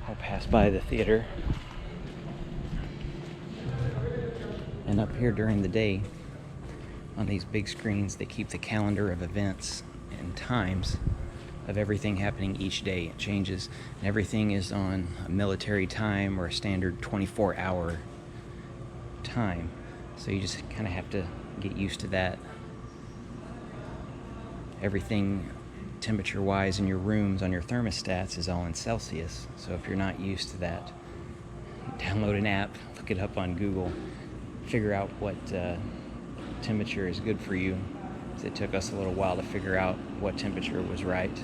I'll pass by the theater. And up here during the day, on these big screens, they keep the calendar of events and times of everything happening each day. It changes, and everything is on a military time or a standard 24-hour time. So you just kind of have to get used to that. Everything temperature-wise in your rooms on your thermostats is all in Celsius. So if you're not used to that, download an app, look it up on Google, figure out what temperature is good for you. It took us a little while to figure out what temperature was right.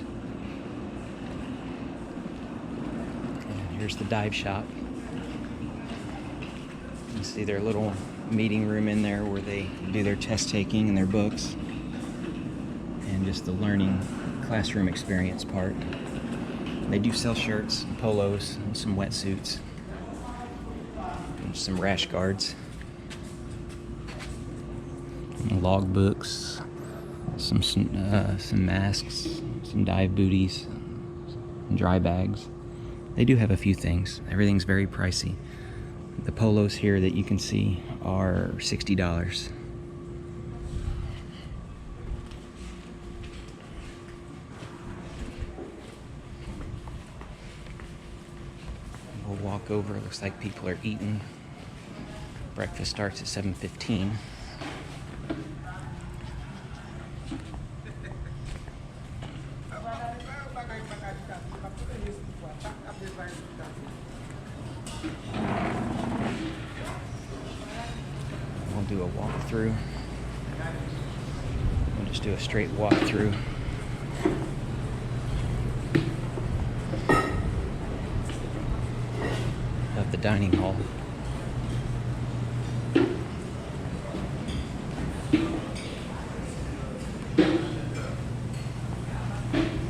And here's the dive shop. You see their little meeting room in there where they do their test taking and their books, and just the learning classroom experience part. They do sell shirts, polos, and some wetsuits, and some rash guards, and log books, some masks, some dive booties, and dry bags. They do have a few things. Everything's very pricey. The polos here that you can see are $60. We'll walk over. It looks like people are eating. Breakfast starts at 7:15. We'll do a walkthrough. We'll just do a straight walkthrough. Of the dining hall.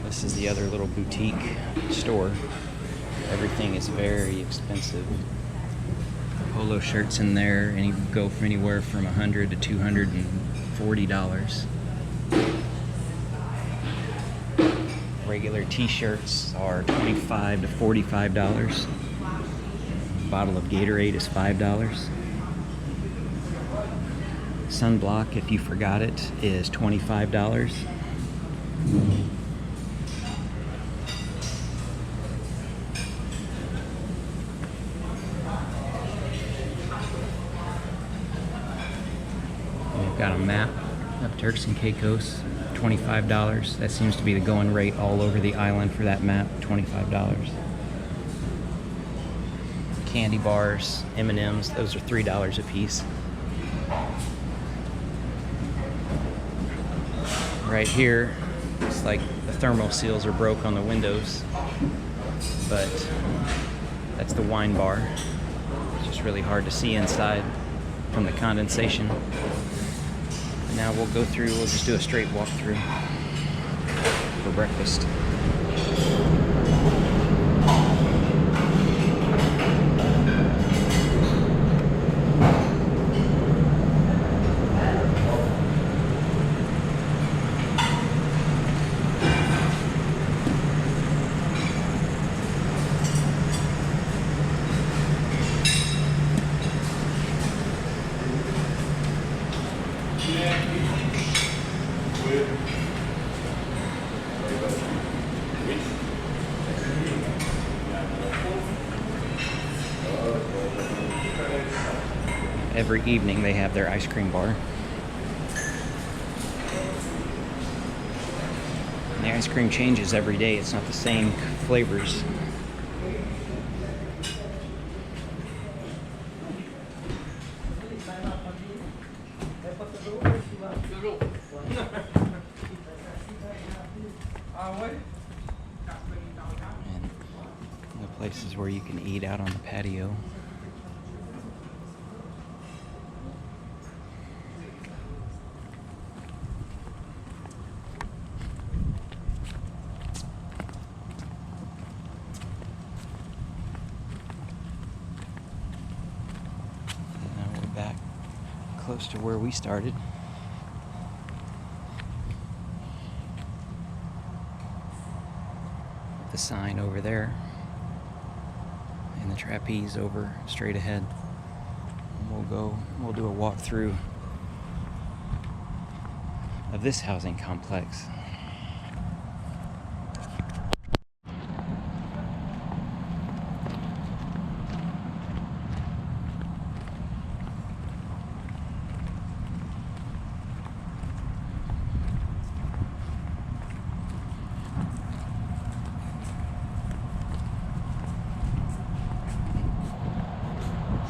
This is the other little boutique store. Everything is very expensive. Polo shirts in there, and you go from anywhere from $100 to $240. Regular t-shirts are $25 to $45. A bottle of Gatorade is $5. Sunblock, if you forgot it, is $25. We've got a map of Turks and Caicos, $25. That seems to be the going rate all over the island for that map, $25. Candy bars, M&Ms, those are $3 a piece. Right here, it's like the thermal seals are broke on the windows, but that's the wine bar. It's just really hard to see inside from the condensation. Now we'll go through, we'll just do a straight walk through for breakfast. Every evening they have their ice cream bar. And the ice cream changes every day. It's not the same flavors. And the places where you can eat out on the patio. Back close to where we started. the sign over there, and the trapeze over straight ahead. We'll do a walkthrough of this housing complex.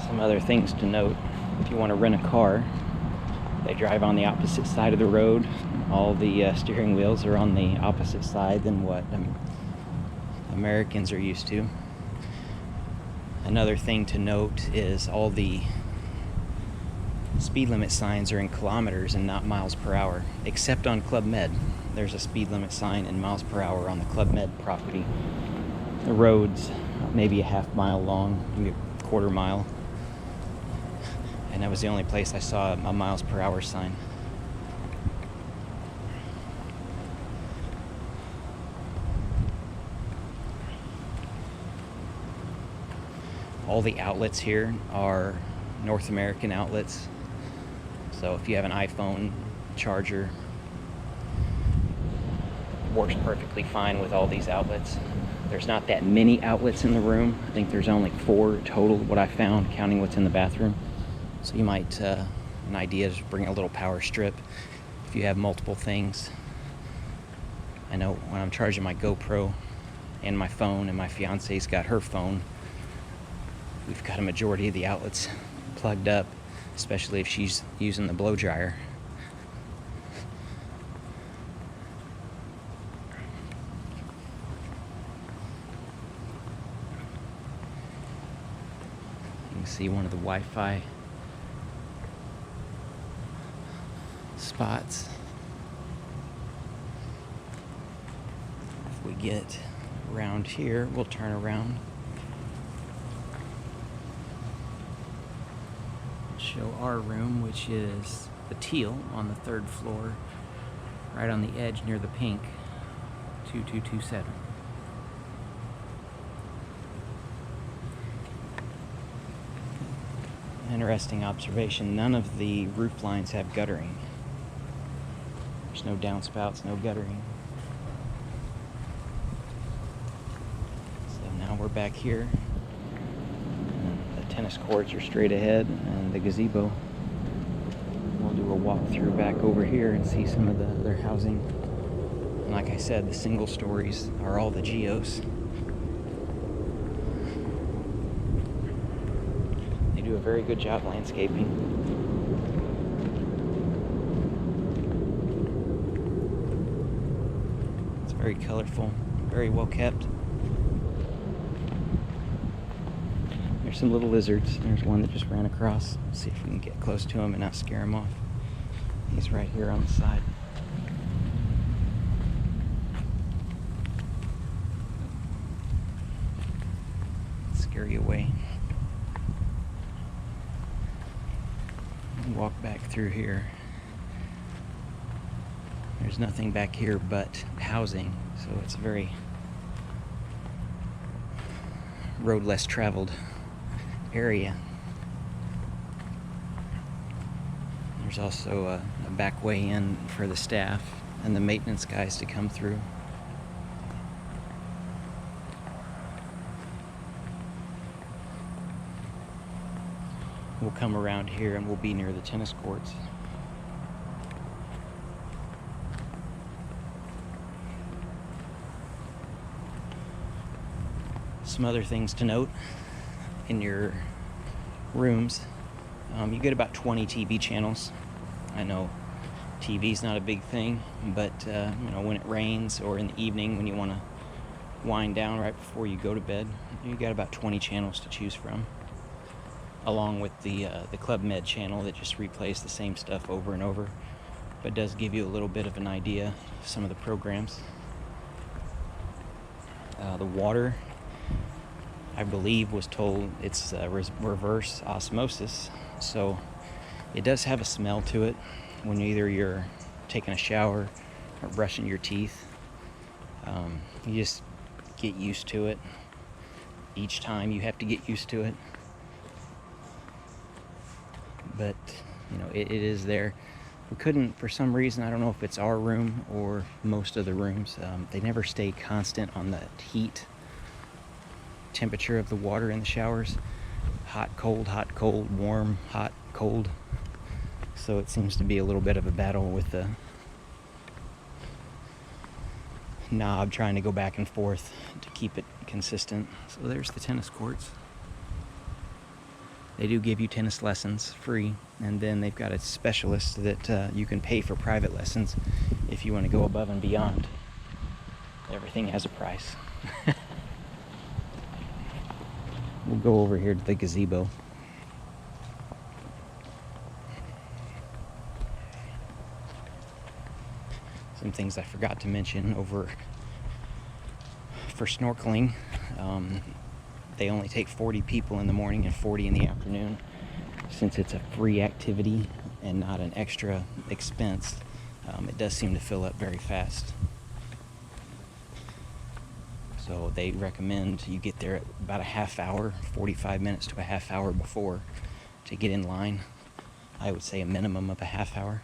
Some other things to note: if you want to rent a car, they drive on the opposite side of the road. All the steering wheels are on the opposite side than what Americans are used to. Another thing to note is all the speed limit signs are in kilometers and not miles per hour, except on Club Med. There's a speed limit sign in miles per hour on the Club Med property. The road's maybe a half mile long, maybe a quarter mile. And that was the only place I saw a miles per hour sign. All the outlets here are North American outlets. So if you have an iPhone charger, it works perfectly fine with all these outlets. There's not that many outlets in the room. I think there's only 4 total, what I found, counting what's in the bathroom. So you might, an idea is bring a little power strip if you have multiple things. I know when I'm charging my GoPro and my phone, and my fiance's got her phone, we've got a majority of the outlets plugged up, especially if she's using the blow dryer. You can see one of the Wi-Fi spots. If we get around here, we'll turn around. Show our room, which is the teal on the 3rd floor, right on the edge near the pink, 2227. Interesting observation: none of the roof lines have guttering. There's no downspouts, no guttering. So now we're back here. The tennis courts are straight ahead, and the gazebo. We'll do a walkthrough back over here and see some of the other housing. And like I said, the single stories are all the geos. They do a very good job landscaping. Very colorful, very well kept. There's some little lizards. There's one that just ran across. Let's see if we can get close to him and not scare him off. He's right here on the side. Scare you away. Walk back through here. There's nothing back here but housing, so it's a very road less traveled area. There's also a back way in for the staff and the maintenance guys to come through. We'll come around here and we'll be near the tennis courts. Some other things to note in your rooms: you get about 20 TV channels. I know TV's not a big thing, but when it rains or in the evening when you want to wind down right before you go to bed, you got about 20 channels to choose from, along with the Club Med channel that just replays the same stuff over and over, but does give you a little bit of an idea of some of the programs. The water, I believe, was told it's reverse osmosis, so it does have a smell to it when either you're taking a shower or brushing your teeth. You just get used to it. Each time you have to get used to it. But, you know, it is there. We couldn't, for some reason, I don't know if it's our room or most of the rooms, they never stay constant on the heat temperature of the water in the showers. Hot, cold, warm, hot, cold. So it seems to be a little bit of a battle with the knob trying to go back and forth to keep it consistent. So there's the tennis courts. They do give you tennis lessons free, and then they've got a specialist that you can pay for private lessons if you want to go above and beyond. Everything has a price. We'll go over here to the gazebo. Some things I forgot to mention over for snorkeling. They only take 40 people in the morning and 40 in the afternoon. Since it's a free activity and not an extra expense, it does seem to fill up very fast. So they recommend you get there at about a half hour, 45 minutes to a half hour before to get in line. I would say a minimum of a half hour.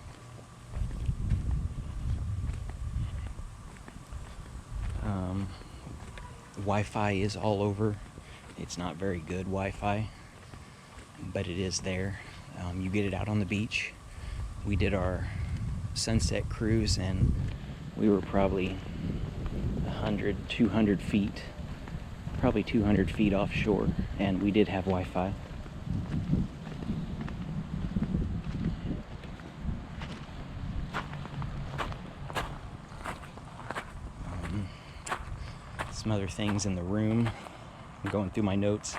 Wi-Fi is all over. It's not very good Wi-Fi, but it is there. You get it out on the beach. We did our sunset cruise, and we were probably 100, 200 feet, probably 200 feet offshore, and we did have Wi-Fi. Some other things in the room. I'm going through my notes.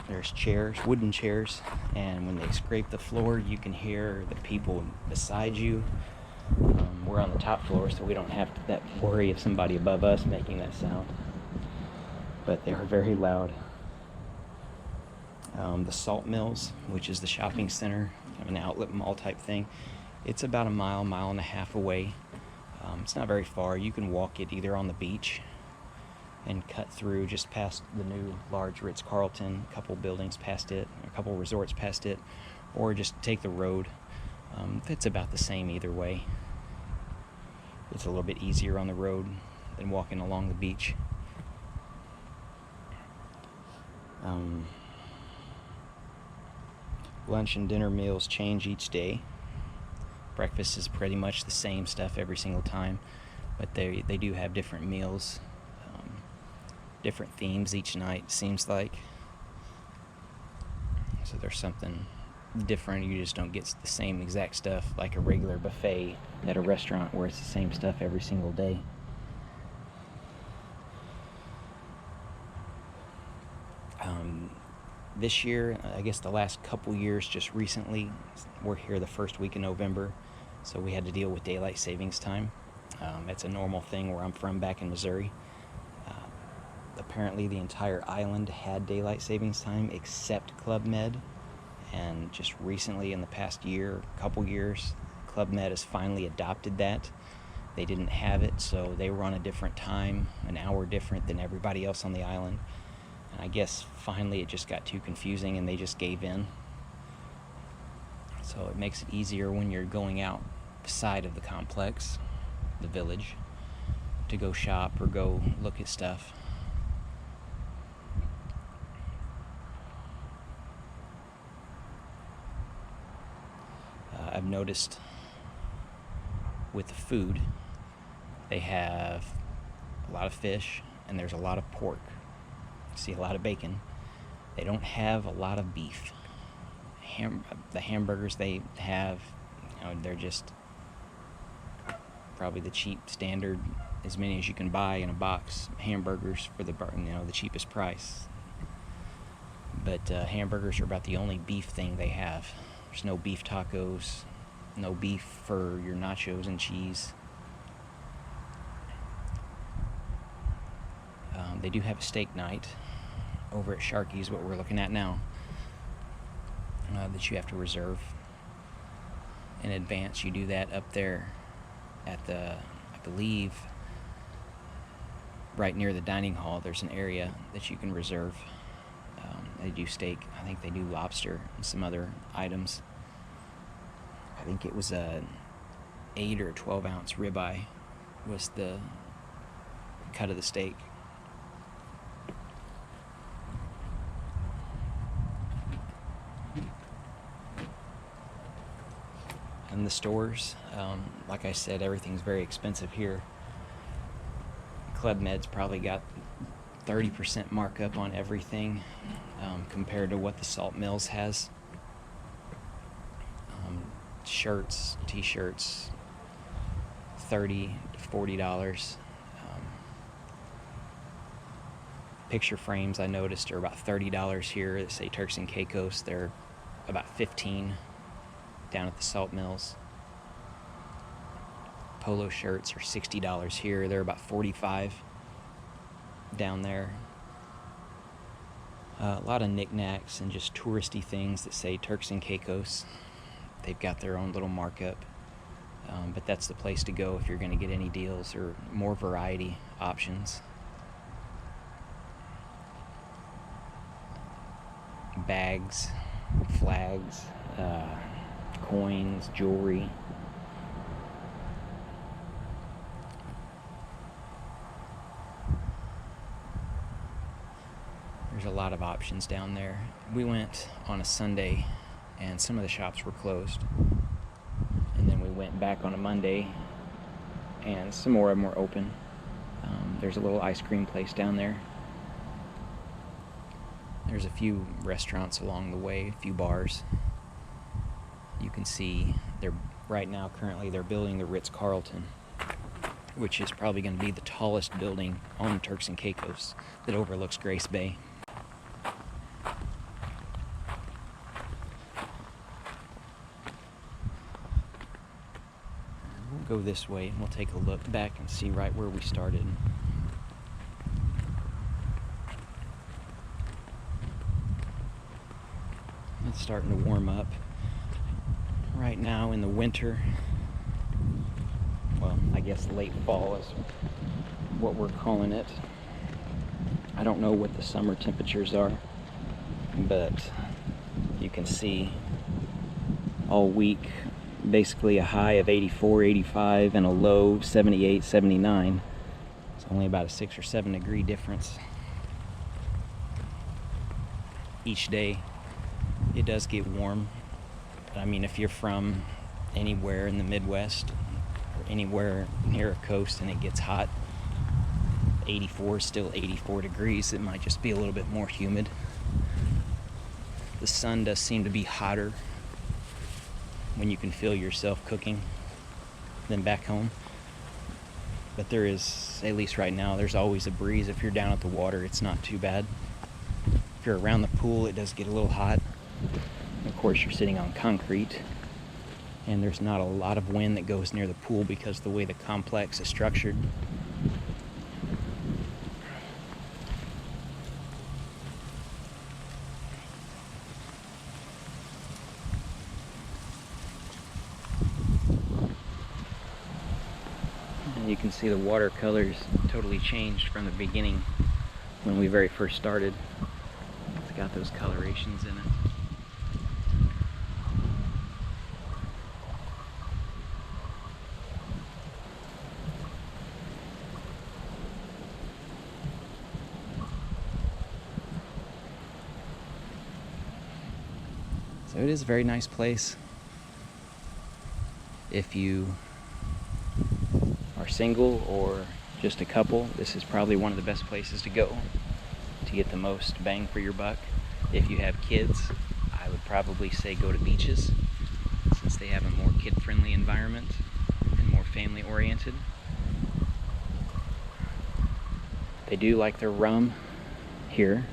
There's chairs, wooden chairs, and when they scrape the floor, you can hear the people beside you. We're on the top floor, so we don't have that worry of somebody above us making that sound. But they are very loud. The Salt Mills, which is the shopping center, kind of an outlet mall type thing, it's about a mile and a half away. It's not very far. You can walk it either on the beach and cut through just past the new large Ritz-Carlton, a couple buildings past it, a couple resorts past it, or just take the road. It's about the same either way. It's a little bit easier on the road than walking along the beach. Lunch and dinner meals change each day. Breakfast is pretty much the same stuff every single time, but they do have different meals, different themes each night, seems like. So there's something different. You just don't get the same exact stuff like a regular buffet at a restaurant where it's the same stuff every single day. This year, I guess the last couple years, just recently, we're here the first week in November, so we had to deal with daylight savings time. It's a normal thing where I'm from back in Missouri. Apparently the entire island had daylight savings time except Club Med, and just recently in the past year, couple years, Club Med has finally adopted that. They didn't have it, so they were on a different time, an hour different than everybody else on the island. And I guess finally it just got too confusing and they just gave in. So it makes it easier when you're going outside of the complex, the village, to go shop or go look at stuff. I've noticed with the food, they have a lot of fish and there's a lot of pork. You see a lot of bacon. They don't have a lot of beef. The hamburgers they have, they're just probably the cheap standard, as many as you can buy in a box, hamburgers for the cheapest price. But hamburgers are about the only beef thing they have. There's no beef tacos, no beef for your nachos and cheese. They do have a steak night over at Sharky's, what we're looking at now, that you have to reserve in advance. You do that up there at the, I believe, right near the dining hall, there's an area that you can reserve. They do steak. I think they do lobster and some other items. I think it was a 8 or 12 ounce ribeye was the cut of the steak. And the stores, like I said, everything's very expensive here. Club Med's probably got 30% markup on everything compared to what the Salt Mills has. Shirts, t-shirts, $30 to $40. Picture frames, I noticed, are about $30 here that say Turks and Caicos. They're about $15 down at the Salt Mills. Polo shirts are $60 here. They're about $45 down there. A lot of knickknacks and just touristy things that say Turks and Caicos. They've got their own little markup. But that's the place to go if you're going to get any deals or more variety options. Bags, flags, coins, jewelry. There's a lot of options down there. We went on a Sunday and some of the shops were closed. And then we went back on a Monday and some more of them were open. There's a little ice cream place down there. There's a few restaurants along the way, a few bars. You can see currently they're building the Ritz-Carlton, which is probably going to be the tallest building on Turks and Caicos that overlooks Grace Bay. We'll go this way and we'll take a look back and see right where we started. It's starting to warm up. Right now in the winter, well, I guess late fall is what we're calling it. I don't know what the summer temperatures are, but you can see all week basically a high of 84, 85 and a low 78, 79. It's only about a 6 or 7 degree difference each day. It does get warm. But I mean, if you're from anywhere in the Midwest or anywhere near a coast and it gets hot, 84 is still 84 degrees. It might just be a little bit more humid. The sun does seem to be hotter when you can feel yourself cooking than back home. But there is, at least right now, there's always a breeze. If you're down at the water, it's not too bad. If you're around the pool, it does get a little hot. Of course, you're sitting on concrete, and there's not a lot of wind that goes near the pool because of the way the complex is structured. And you can see the watercolors totally changed from the beginning when we very first started. It's got those colorations in it. So it is a very nice place. If you are single or just a couple, this is probably one of the best places to go to get the most bang for your buck. If you have kids, I would probably say go to beaches, since they have a more kid-friendly environment and more family-oriented. They do like their rum here.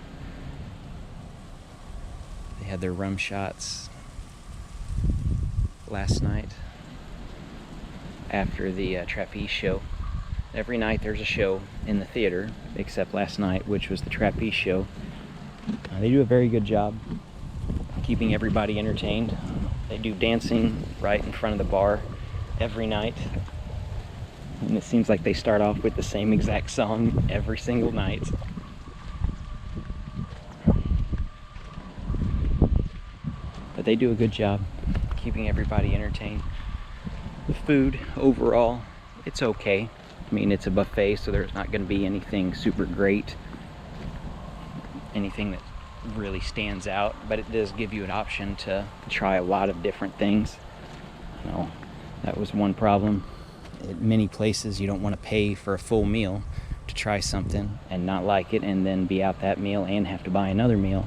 They had their rum shots last night after the trapeze show. Every night there's a show in the theater, except last night, which was the trapeze show. They do a very good job keeping everybody entertained. They do dancing right in front of the bar every night. And it seems like they start off with the same exact song every single night. But they do a good job keeping everybody entertained. The food overall, it's okay. I mean, it's a buffet, so there's not going to be anything super great, anything that really stands out, but it does give you an option to try a lot of different things. You know, that was one problem. At many places, you don't want to pay for a full meal to try something and not like it, and then be out that meal and have to buy another meal.